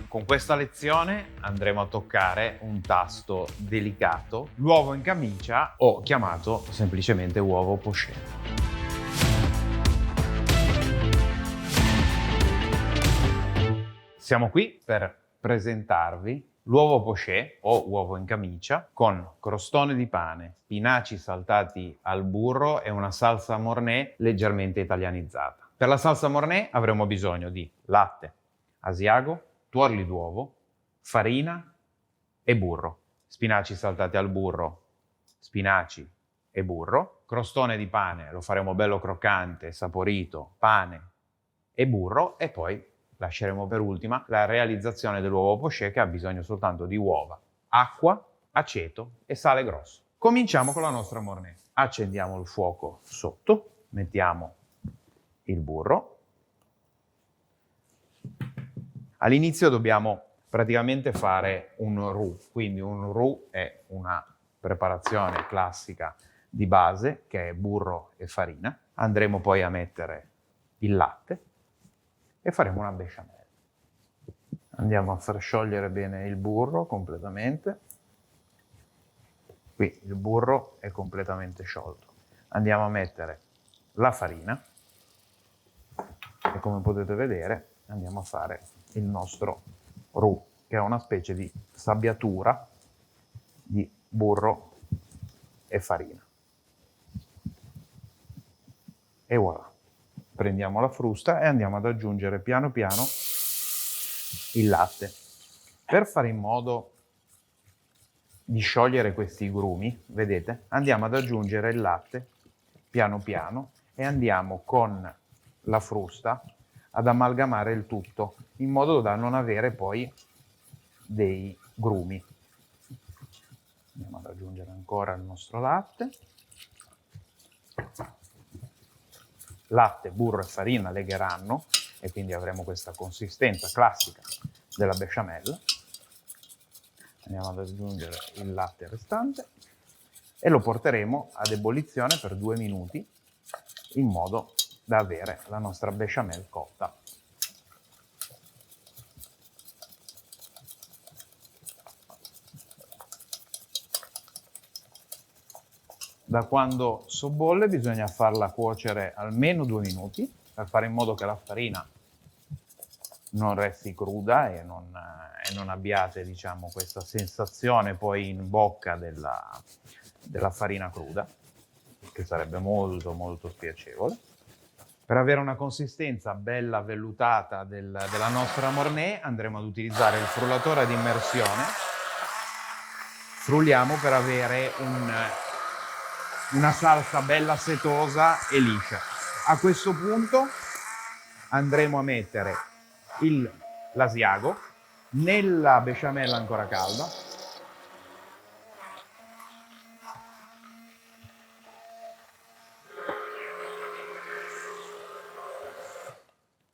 Con questa lezione andremo a toccare un tasto delicato, l'uovo in camicia, o chiamato semplicemente uovo poché. Siamo qui per presentarvi l'uovo poché o uovo in camicia con crostone di pane, spinaci saltati al burro e una salsa mornay leggermente italianizzata. Per la salsa mornay avremo bisogno di latte, asiago, tuorli d'uovo, farina e burro. Spinaci saltati al burro, spinaci e burro. Crostone di pane, lo faremo bello croccante, saporito, pane e burro, e poi lasceremo per ultima la realizzazione dell'uovo poché, che ha bisogno soltanto di uova, acqua, aceto e sale grosso. Cominciamo con la nostra mornay. Accendiamo il fuoco sotto, mettiamo il burro. All'inizio dobbiamo praticamente fare un roux, quindi un roux è una preparazione classica di base che è burro e farina. Andremo poi a mettere il latte e faremo una béchamel. Andiamo a far sciogliere bene il burro completamente. Qui il burro è completamente sciolto. Andiamo a mettere la farina e, come potete vedere, andiamo a fare il nostro roux, che è una specie di sabbiatura di burro e farina. E voilà. Prendiamo la frusta e andiamo ad aggiungere piano piano il latte. Per fare in modo di sciogliere questi grumi, vedete, andiamo ad aggiungere il latte piano piano e andiamo con la frusta ad amalgamare il tutto, in modo da non avere poi dei grumi. Andiamo ad aggiungere ancora il nostro latte. Latte, burro e farina legheranno e quindi avremo questa consistenza classica della béchamel. Andiamo ad aggiungere il latte restante e lo porteremo ad ebollizione per 2 minuti, in modo da avere la nostra béchamel cotta. Da quando sobbolle bisogna farla cuocere almeno 2 minuti per fare in modo che la farina non resti cruda e non abbiate, diciamo, questa sensazione poi in bocca della farina cruda, che sarebbe molto molto spiacevole. Per avere una consistenza bella vellutata della nostra mornay andremo ad utilizzare il frullatore ad immersione. Frulliamo per avere una salsa bella setosa e liscia. A questo punto andremo a mettere l'asiago nella béchamel ancora calda.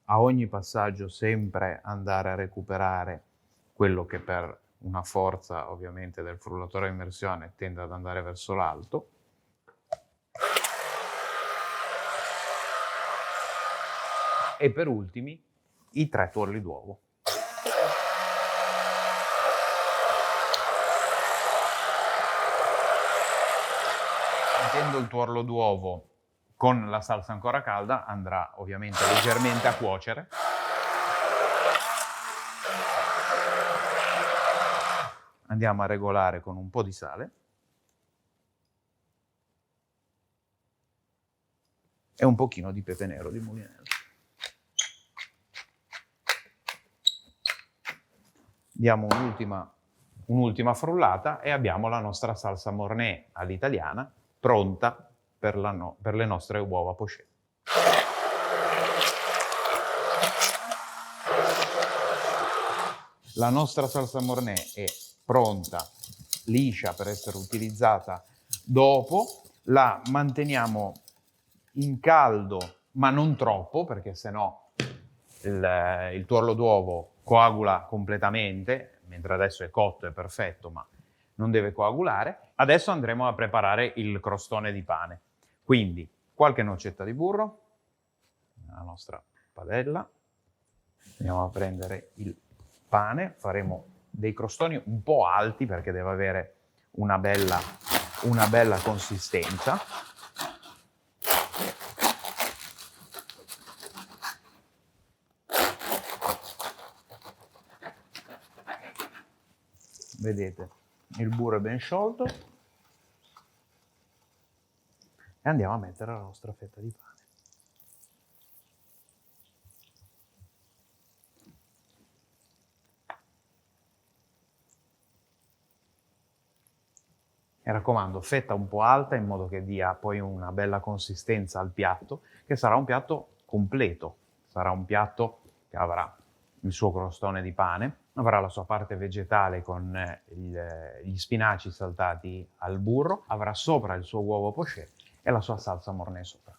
A ogni passaggio sempre andare a recuperare quello che per una forza ovviamente del frullatore a immersione tende ad andare verso l'alto. E per ultimi i 3 tuorli d'uovo. Mettendo il tuorlo d'uovo con la salsa ancora calda andrà ovviamente leggermente a cuocere. Andiamo a regolare con un po' di sale e un pochino di pepe nero di Molinello. Diamo un'ultima frullata e abbiamo la nostra salsa mornay all'italiana pronta per le nostre uova poché. La nostra salsa mornay è pronta, liscia per essere utilizzata dopo. La manteniamo in caldo, ma non troppo, perché sennò il tuorlo d'uovo coagula completamente, mentre adesso è cotto, è perfetto, ma non deve coagulare. Adesso andremo a preparare il crostone di pane. Quindi qualche noccetta di burro, la nostra padella, andiamo a prendere il pane, faremo dei crostoni un po' alti perché deve avere una bella consistenza. Vedete, il burro è ben sciolto e andiamo a mettere la nostra fetta di pane. Mi raccomando, fetta un po' alta in modo che dia poi una bella consistenza al piatto, che sarà un piatto completo, sarà un piatto che avrà il suo crostone di pane, avrà la sua parte vegetale con gli spinaci saltati al burro, avrà sopra il suo uovo poché e la sua salsa mornay sopra.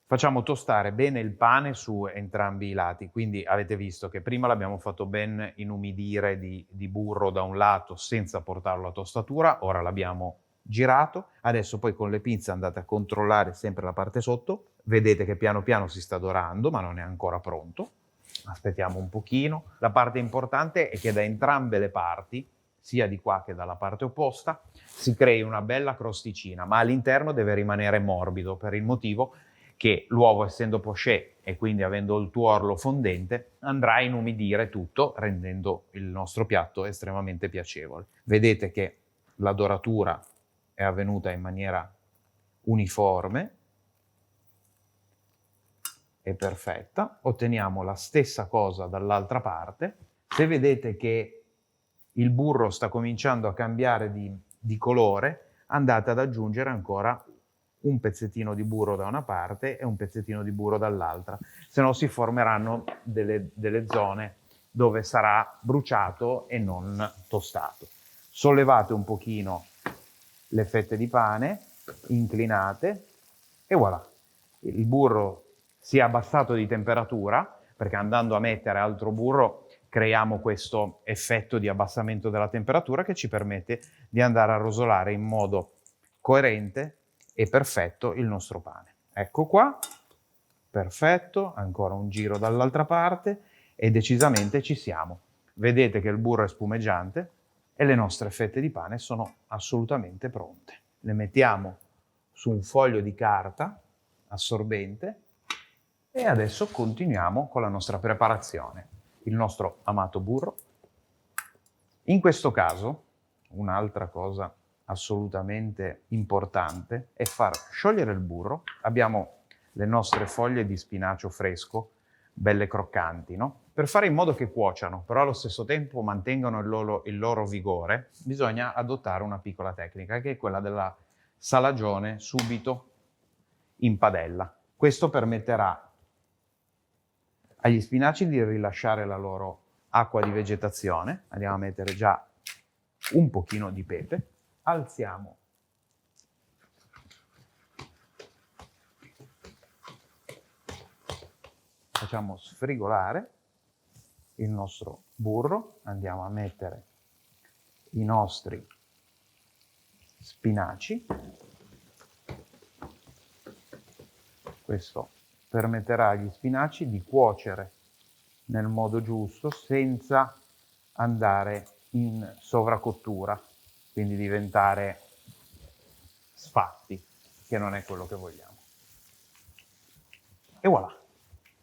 Facciamo tostare bene il pane su entrambi i lati, quindi avete visto che prima l'abbiamo fatto ben inumidire di burro da un lato senza portarlo a tostatura, ora l'abbiamo girato, adesso poi con le pinze andate a controllare sempre la parte sotto, vedete che piano piano si sta dorando ma non è ancora pronto, aspettiamo un pochino. La parte importante è che da entrambe le parti, sia di qua che dalla parte opposta, si crei una bella crosticina, ma all'interno deve rimanere morbido per il motivo che l'uovo, essendo poché e quindi avendo il tuorlo fondente, andrà a inumidire tutto, rendendo il nostro piatto estremamente piacevole. Vedete che la doratura è avvenuta in maniera uniforme e perfetta. Otteniamo la stessa cosa dall'altra parte. Se vedete che il burro sta cominciando a cambiare di colore, andate ad aggiungere ancora un pezzettino di burro da una parte e un pezzettino di burro dall'altra, se no si formeranno delle zone dove sarà bruciato e non tostato. Sollevate un pochino le fette di pane, inclinate e voilà, il burro si è abbassato di temperatura, perché andando a mettere altro burro creiamo questo effetto di abbassamento della temperatura che ci permette di andare a rosolare in modo coerente e perfetto il nostro pane. Ecco qua, perfetto, ancora un giro dall'altra parte e decisamente ci siamo. Vedete che il burro è spumeggiante e le nostre fette di pane sono assolutamente pronte. Le mettiamo su un foglio di carta assorbente e adesso continuiamo con la nostra preparazione. Il nostro amato burro. In questo caso, un'altra cosa assolutamente importante è far sciogliere il burro. Abbiamo le nostre foglie di spinacio fresco, belle croccanti, no? Per fare in modo che cuociano, però allo stesso tempo mantengano il loro vigore, bisogna adottare una piccola tecnica, che è quella della salagione subito in padella. Questo permetterà agli spinaci di rilasciare la loro acqua di vegetazione. Andiamo a mettere già un pochino di pepe. Alziamo facciamo sfrigolare il nostro burro, andiamo a mettere i nostri spinaci. Questo permetterà agli spinaci di cuocere nel modo giusto senza andare in sovracottura, quindi diventare sfatti, che non è quello che vogliamo. E voilà,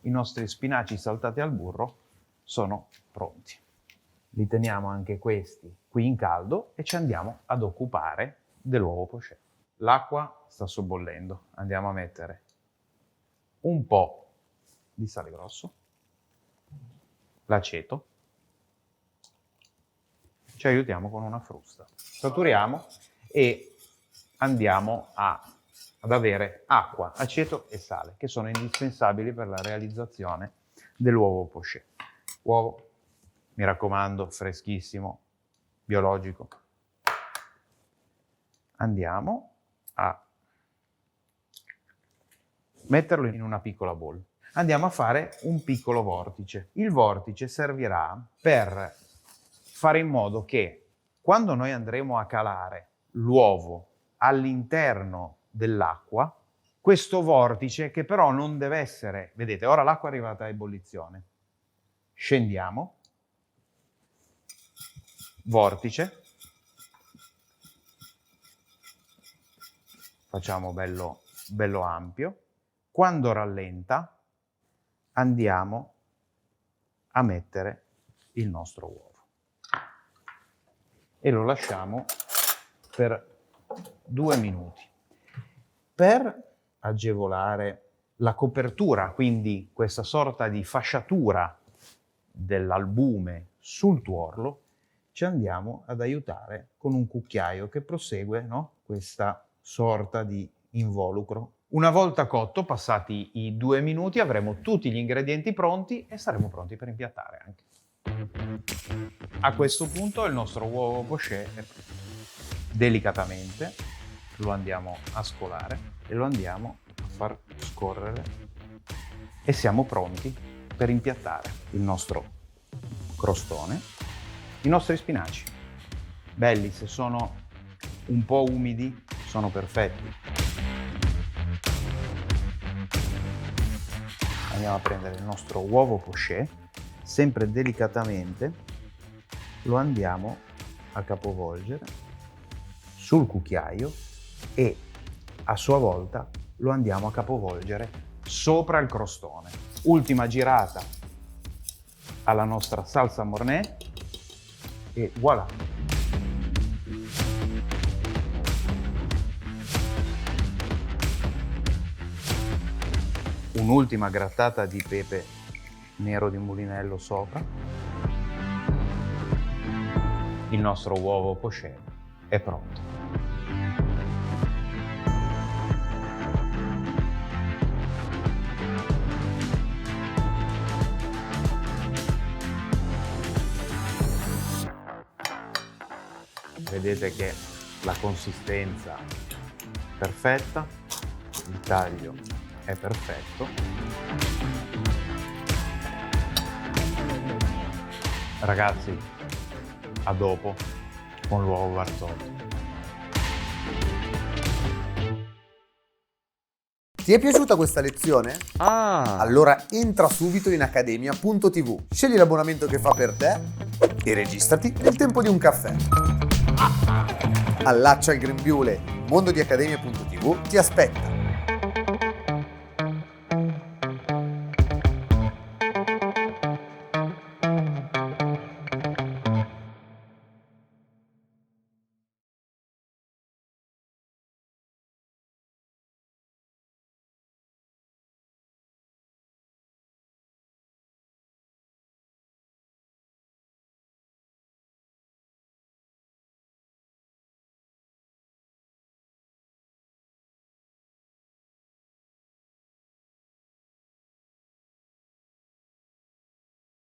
i nostri spinaci saltati al burro sono pronti. Li teniamo anche questi qui in caldo e ci andiamo ad occupare dell'uovo poché. L'acqua sta sobbollendo, andiamo a mettere un po' di sale grosso, l'aceto, ci aiutiamo con una frusta. Saturiamo e andiamo ad avere acqua, aceto e sale, che sono indispensabili per la realizzazione dell'uovo poché. Uovo, mi raccomando, freschissimo, biologico. Andiamo a metterlo in una piccola bowl. andiamo a fare un piccolo vortice. Il vortice servirà per fare in modo che quando noi andremo a calare l'uovo all'interno dell'acqua, questo vortice, che però non deve essere, vedete, ora l'acqua è arrivata a ebollizione, scendiamo, vortice, facciamo bello ampio, quando rallenta andiamo a mettere il nostro uovo e lo lasciamo per 2 minuti. Per agevolare la copertura, quindi questa sorta di fasciatura dell'albume sul tuorlo, ci andiamo ad aiutare con un cucchiaio che prosegue, no? Questa sorta di involucro. Una volta cotto, passati i 2 minuti, avremo tutti gli ingredienti pronti e saremo pronti per impiattare anche. A questo punto il nostro uovo poché è pronto. Delicatamente lo andiamo a scolare e lo andiamo a far scorrere e siamo pronti per impiattare il nostro crostone, i nostri spinaci. Belli, se sono un po' umidi sono perfetti. Andiamo a prendere il nostro uovo poché, sempre delicatamente lo andiamo a capovolgere sul cucchiaio e a sua volta lo andiamo a capovolgere sopra il crostone. Ultima girata alla nostra salsa mornay e voilà! Un'ultima grattata di pepe nero di mulinello sopra. Il nostro uovo poché è pronto. Vedete che la consistenza è perfetta, il taglio è perfetto. Ragazzi, a dopo con l'uovo barzotto. Ti è piaciuta questa lezione? Allora entra subito in accademia.tv, scegli l'abbonamento che fa per te e registrati nel tempo di un caffè. Allaccia il grembiule, il mondo di accademia.tv ti aspetta.